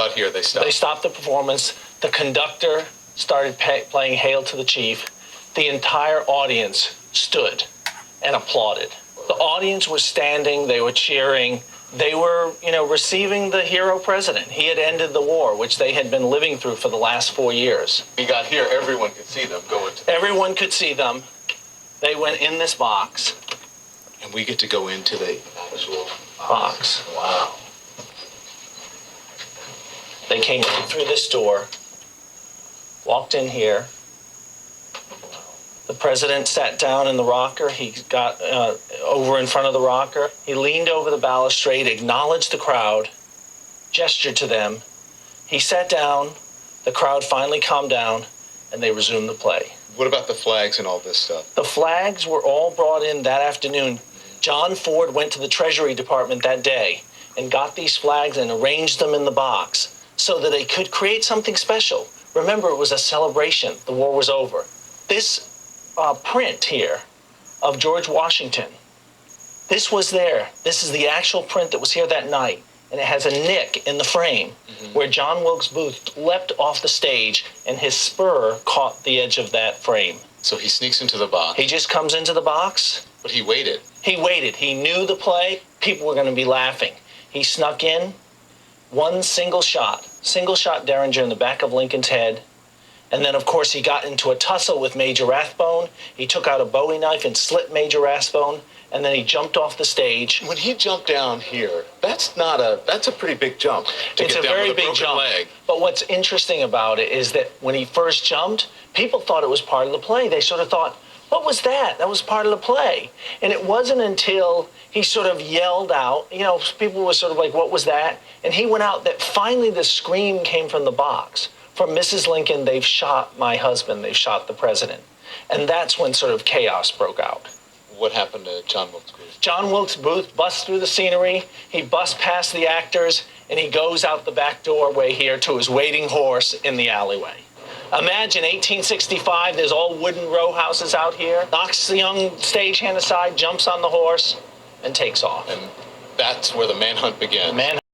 Out here, they stopped. They stopped the performance. The conductor started playing Hail to the Chief. The entire audience stood and applauded. The audience was standing. They were cheering. They were, receiving the hero president. He had ended the war, which they had been living through for the last 4 years. He got here, everyone could see them going to. Everyone could see them. They went in this box. And we get to go into the actual box. Wow. They came in through this door, walked in here. The president sat down in the rocker. He got over in front of the rocker. He leaned over the balustrade, acknowledged the crowd, gestured to them. He sat down. The crowd finally calmed down, and they resumed the play. What about the flags and all this stuff? The flags were all brought in that afternoon. John Ford went to the Treasury Department that day and got these flags and arranged them in the box so that they could create something special. Remember, it was a celebration. The war was over. This print here of George Washington, this was there. This is the actual print that was here that night. And it has a nick in the frame where John Wilkes Booth leapt off the stage and his spur caught the edge of that frame. So he sneaks into the box. He just comes into the box. But he waited. He waited. He knew the play. People were going to be laughing. He snuck in. One single shot Derringer in the back of Lincoln's head. And then, of course, he got into a tussle with Major Rathbone. He took out a Bowie knife and slit Major Rathbone. And then he jumped off the stage. When he jumped down here, that's a pretty big jump. It's a very big jump. Leg. But what's interesting about it is that when he first jumped, people thought it was part of the play. They sort of thought, what was that? That was part of the play. And it wasn't until he sort of yelled out, people were sort of like, what was that? And he went out that finally the scream came from the box. From Mrs. Lincoln, they've shot my husband. They've shot the president. And that's when sort of chaos broke out. What happened to John Wilkes Booth? John Wilkes Booth busts through the scenery. He busts past the actors, and he goes out the back doorway here to his waiting horse in the alleyway. Imagine 1865, there's all wooden row houses out here. Knocks the young stagehand aside, jumps on the horse, and takes off. And that's where the manhunt began.